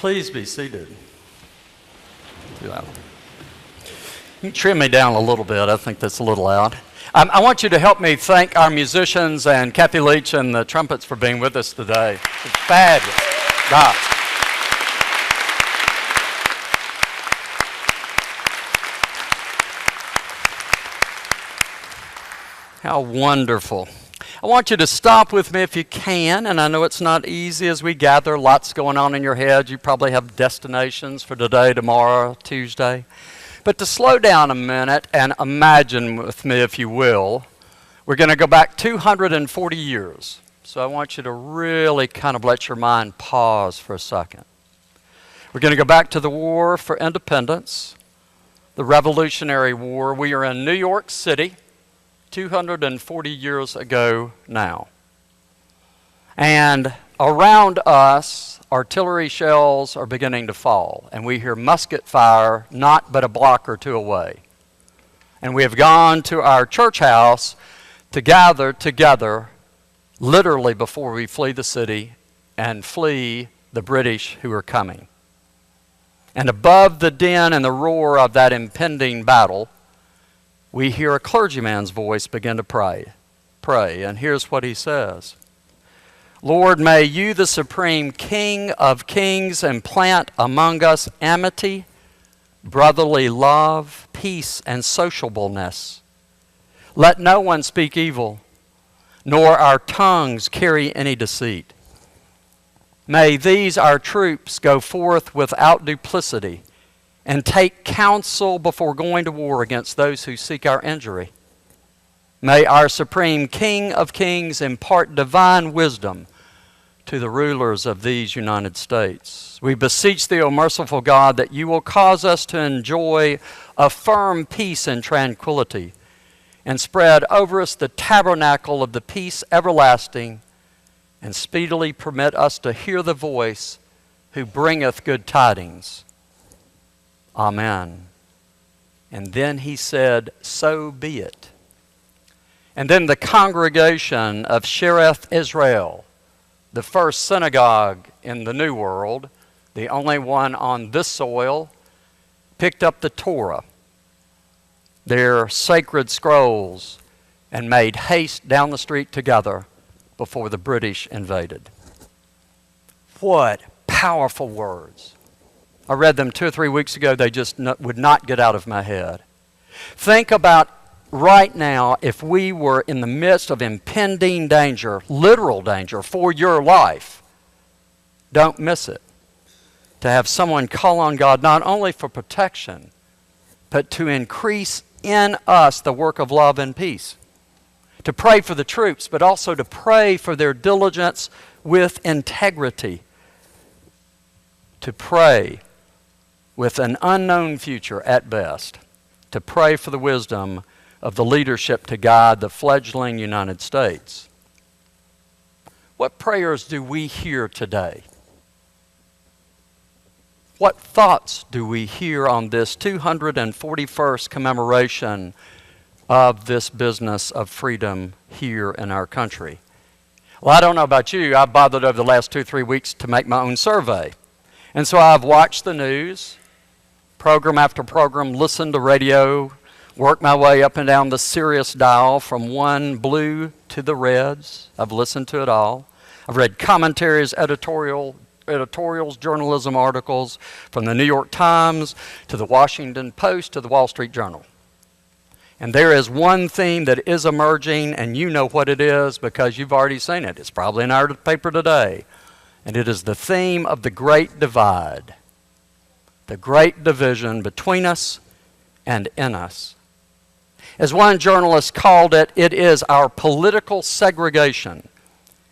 Please be seated. You can trim me down a little bit. I think that's a little loud. I want you to help me thank our musicians and Kathy Leach and the trumpets for being with us today. It's fabulous. God. How wonderful. I want you to stop with me if you can, and I know it's not easy as we gather, lots going on in your head. You probably have destinations for today, tomorrow, Tuesday. But to slow down a minute and imagine with me, if you will, we're going to go back 240 years. So I want you to really kind of let your mind pause for a second. We're going to go back to the War for Independence, the Revolutionary War. We are in New York City, 240 years ago now. And around us, artillery shells are beginning to fall, and we hear musket fire not but a block or two away. And we have gone to our church house to gather together, literally before we flee the city and flee the British who are coming. And above the din and the roar of that impending battle, we hear a clergyman's voice begin to pray. And here's what he says. Lord, may you, the supreme King of kings, implant among us amity, brotherly love, peace, and sociableness. Let no one speak evil, nor our tongues carry any deceit. May these our troops go forth without duplicity, and take counsel before going to war against those who seek our injury. May our supreme King of kings impart divine wisdom to the rulers of these United States. We beseech thee, O merciful God, that you will cause us to enjoy a firm peace and tranquility, and spread over us the tabernacle of the peace everlasting, and speedily permit us to hear the voice who bringeth good tidings. Amen. And then he said, so be it. And then the congregation of Shereth Israel, the first synagogue in the New World, the only one on this soil, picked up the Torah, their sacred scrolls, and made haste down the street together before the British invaded. What powerful words. I read them 2 or 3 weeks ago. They just would not get out of my head. Think about right now if we were in the midst of impending danger, literal danger for your life. Don't miss it. To have someone call on God not only for protection, but to increase in us the work of love and peace. To pray for the troops, but also to pray for their diligence with integrity. To pray with an unknown future at best, to pray for the wisdom of the leadership to guide the fledgling United States. What prayers do we hear today? What thoughts do we hear on this 241st commemoration of this business of freedom here in our country? Well, I don't know about you. I've bothered over the last 2 or 3 weeks to make my own survey. And so I've watched the news, program after program, listened to radio, worked my way up and down the Sirius dial from one blue to the reds. I've listened to it all. I've read commentaries, editorials, journalism articles from the New York Times to the Washington Post to the Wall Street Journal. And there is one theme that is emerging, and you know what it is because you've already seen it. It's probably in our paper today. And it is the theme of the great divide. The great division between us and in us. As one journalist called it, it is our political segregation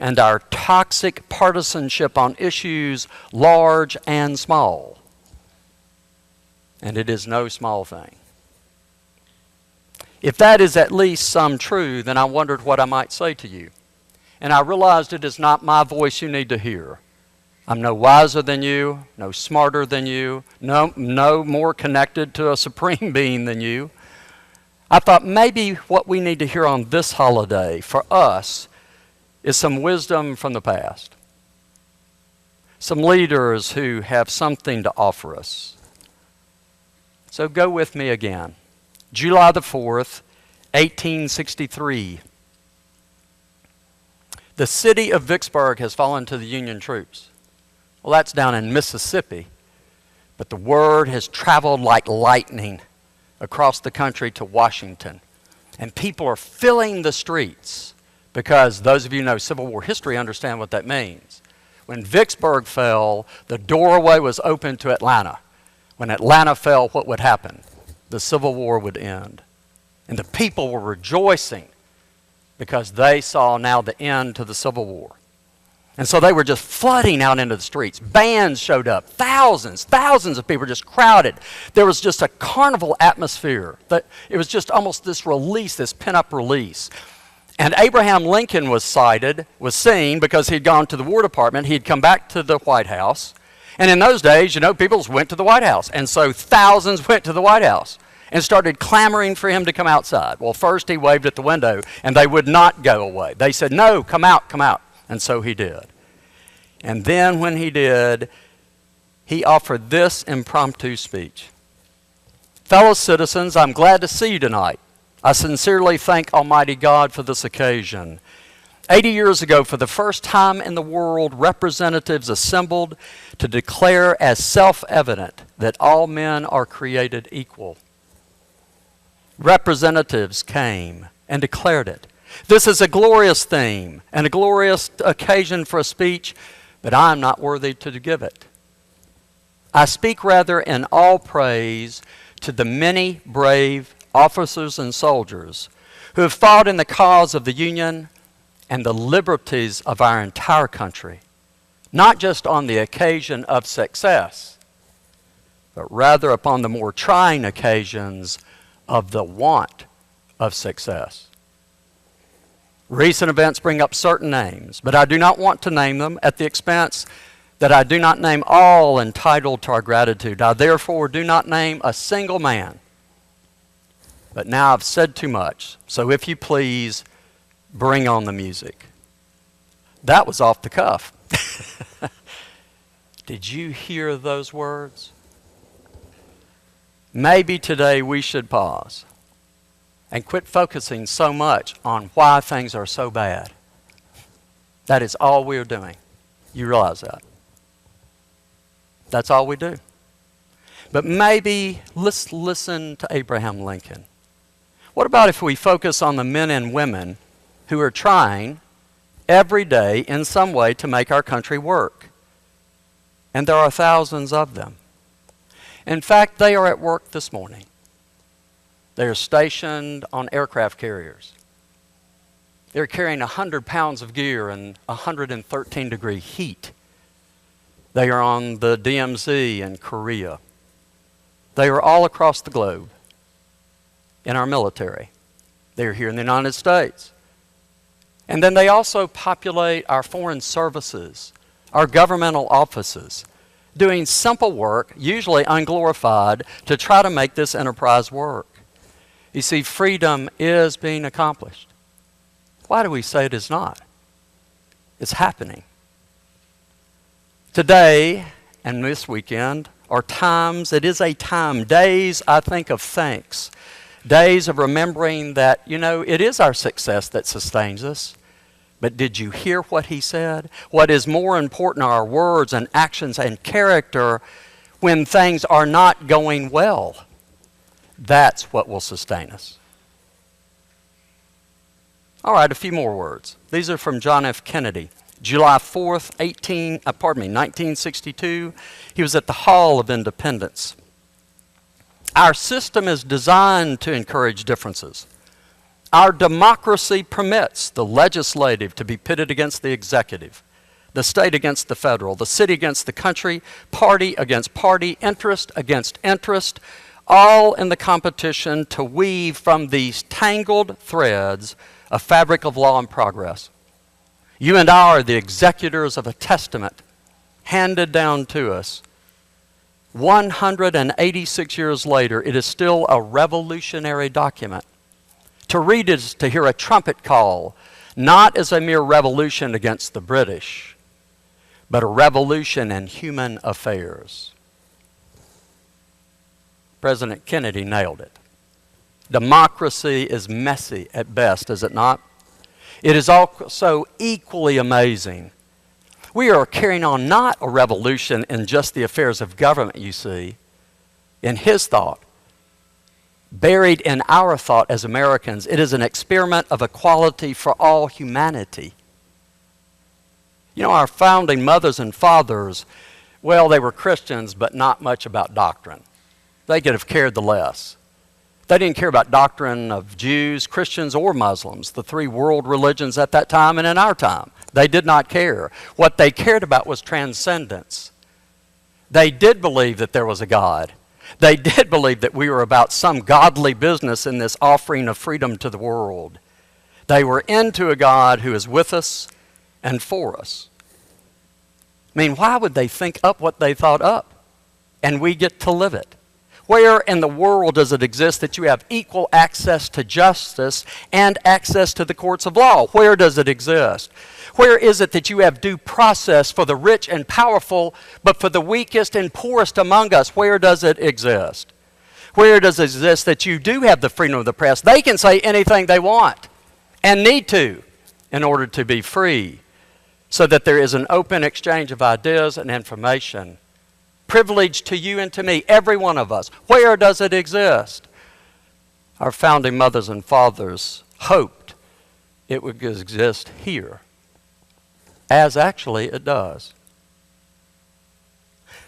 and our toxic partisanship on issues large and small. And it is no small thing. If that is at least some true, then I wondered what I might say to you. And I realized it is not my voice you need to hear. I'm no wiser than you, no smarter than you, no more connected to a supreme being than you. I thought maybe what we need to hear on this holiday for us is some wisdom from the past. some leaders who have something to offer us. So go with me again. July the 4th, 1863. The city of Vicksburg has fallen to the Union troops. Well, that's down in Mississippi, but the word has traveled like lightning across the country to Washington. And people are filling the streets because those of you who know Civil War history understand what that means. When Vicksburg fell, the doorway was open to Atlanta. When Atlanta fell, what would happen? The Civil War would end. And the people were rejoicing because they saw now the end to the Civil War. And so they were just flooding out into the streets. Bands showed up. Thousands of people just crowded. There was just a carnival atmosphere. It was just almost this release, this pent-up release. And Abraham Lincoln was seen because he'd gone to the War Department. He'd come back to the White House. And in those days, people just went to the White House. And so thousands went to the White House and started clamoring for him to come outside. Well, first he waved at the window, and they would not go away. They said, "No, come out, come out." And so he did. And then when he did, he offered this impromptu speech. "Fellow citizens, I'm glad to see you tonight. I sincerely thank Almighty God for this occasion. 80 years ago, for the first time in the world, representatives assembled to declare as self-evident that all men are created equal. Representatives came and declared it. This is a glorious theme and a glorious occasion for a speech, but I'm not worthy to give it. I speak rather in all praise to the many brave officers and soldiers who have fought in the cause of the Union and the liberties of our entire country, not just on the occasion of success, but rather upon the more trying occasions of the want of success. Recent events bring up certain names, but I do not want to name them at the expense that I do not name all entitled to our gratitude. I therefore do not name a single man. But now I've said too much, so if you please, bring on the music." That was off the cuff. Did you hear those words? Maybe today we should pause and quit focusing so much on why things are so bad. That is all we're doing. You realize that? That's all we do. But maybe let's listen to Abraham Lincoln. What about if we focus on the men and women who are trying every day in some way to make our country work? And there are thousands of them. In fact, they are at work this morning. They are stationed on aircraft carriers. They're carrying 100 pounds of gear in 113-degree heat. They are on the DMZ in Korea. They are all across the globe in our military. They are here in the United States. And then they also populate our foreign services, our governmental offices, doing simple work, usually unglorified, to try to make this enterprise work. You see, freedom is being accomplished. Why do we say it is not? It's happening. Today and this weekend are times, it is a time, days, I think, of thanks. Days of remembering that, it is our success that sustains us. But did you hear what he said? What is more important are our words and actions and character when things are not going well. That's what will sustain us. All right, a few more words. These are from John F. Kennedy. July 4th, 1962, he was at the Hall of Independence. Our system is designed to encourage differences. Our democracy permits the legislative to be pitted against the executive, the state against the federal, the city against the country, party against party, interest against interest, all in the competition to weave from these tangled threads a fabric of law and progress. You and I are the executors of a testament handed down to us. 186 years later, it is still a revolutionary document. To read it is to hear a trumpet call, not as a mere revolution against the British, but a revolution in human affairs. President Kennedy nailed it. Democracy is messy at best, is it not? It is also equally amazing. We are carrying on not a revolution in just the affairs of government, you see, in his thought. Buried in our thought as Americans, it is an experiment of equality for all humanity. You know, our founding mothers and fathers, well, they were Christians, but not much about doctrine. They could have cared the less. They didn't care about doctrine of Jews, Christians, or Muslims, the three world religions at that time and in our time. They did not care. What they cared about was transcendence. They did believe that there was a God. They did believe that we were about some godly business in this offering of freedom to the world. They were into a God who is with us and for us. I mean, why would they think up what they thought up and we get to live it? Where in the world does it exist that you have equal access to justice and access to the courts of law? Where does it exist? Where is it that you have due process for the rich and powerful, but for the weakest and poorest among us? Where does it exist? Where does it exist that you do have the freedom of the press? They can say anything they want and need to in order to be free, so that there is an open exchange of ideas and information. Privilege to you and to me, every one of us. Where does it exist? Our founding mothers and fathers hoped it would exist here, as actually it does.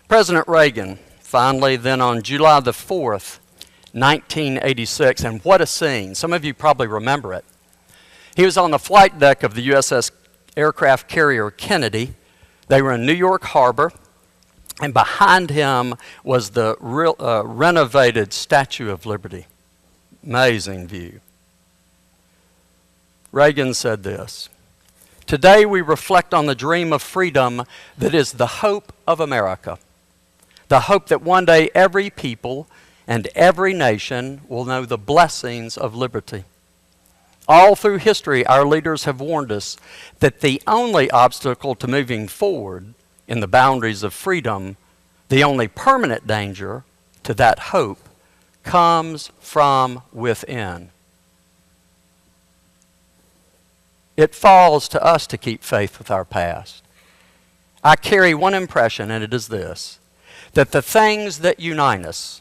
President Reagan, finally, then on July the 4th, 1986, and what a scene. Some of you probably remember it. He was on the flight deck of the USS aircraft carrier Kennedy. They were in New York Harbor. And behind him was the renovated Statue of Liberty. Amazing view. Reagan said this: "Today we reflect on the dream of freedom that is the hope of America. The hope that one day every people and every nation will know the blessings of liberty. All through history, our leaders have warned us that the only obstacle to moving forward in the boundaries of freedom, the only permanent danger to that hope, comes from within. It falls to us to keep faith with our past. I carry one impression, and it is this: that the things that unite us,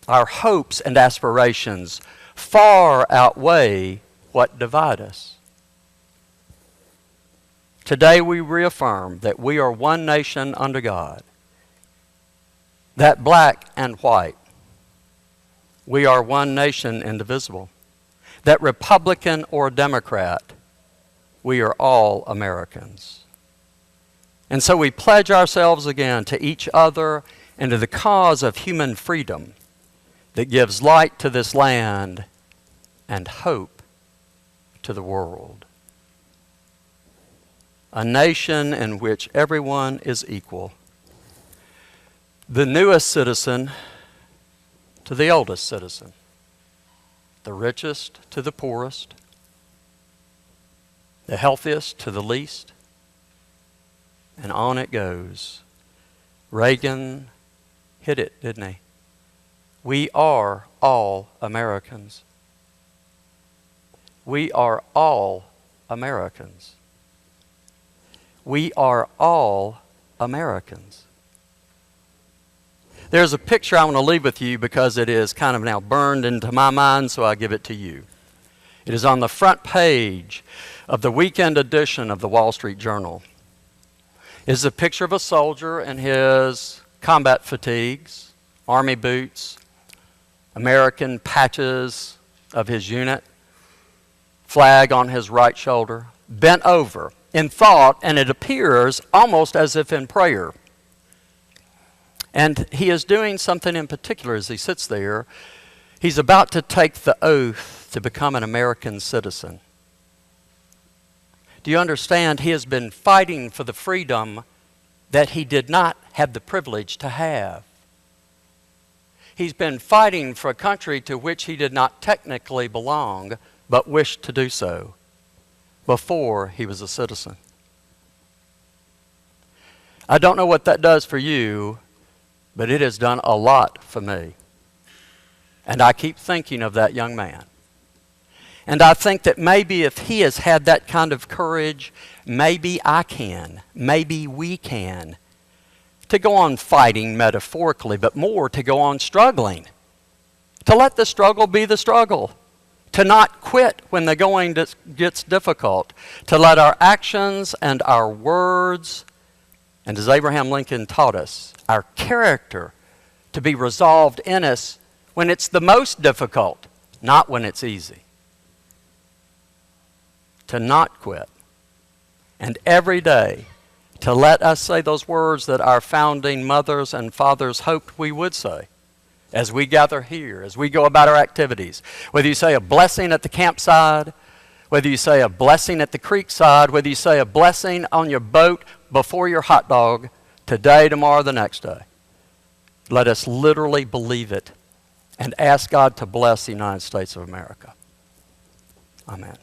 our hopes and aspirations, far outweigh what divide us. Today we reaffirm that we are one nation under God, that black and white, we are one nation indivisible, that Republican or Democrat, we are all Americans. And so we pledge ourselves again to each other and to the cause of human freedom that gives light to this land and hope to the world. A nation in which everyone is equal. The newest citizen to the oldest citizen. The richest to the poorest. The healthiest to the least. And on it goes. Reagan hit it, didn't he? We are all Americans. We are all Americans. We are all Americans. There's a picture I want to leave with you because it is kind of now burned into my mind, so I give it to you. It is on the front page of the weekend edition of the Wall Street Journal. It is a picture of a soldier in his combat fatigues, army boots, American patches of his unit, flag on his right shoulder, bent over in thought, and it appears almost as if in prayer. And he is doing something in particular as he sits there. He's about to take the oath to become an American citizen. Do you understand? He has been fighting for the freedom that he did not have the privilege to have. He's been fighting for a country to which he did not technically belong, but wished to do so before he was a citizen. I don't know what that does for you, but it has done a lot for me. And I keep thinking of that young man. And I think that maybe if he has had that kind of courage, maybe I can, maybe we can, to go on fighting metaphorically, but more to go on struggling. To let the struggle be the struggle. To not quit when the going gets difficult. To let our actions and our words, and as Abraham Lincoln taught us, our character to be resolved in us when it's the most difficult, not when it's easy. To not quit. And every day, to let us say those words that our founding mothers and fathers hoped we would say as we gather here, as we go about our activities. Whether you say a blessing at the campsite, whether you say a blessing at the creek side, whether you say a blessing on your boat before your hot dog, today, tomorrow, the next day. Let us literally believe it and ask God to bless the United States of America. Amen.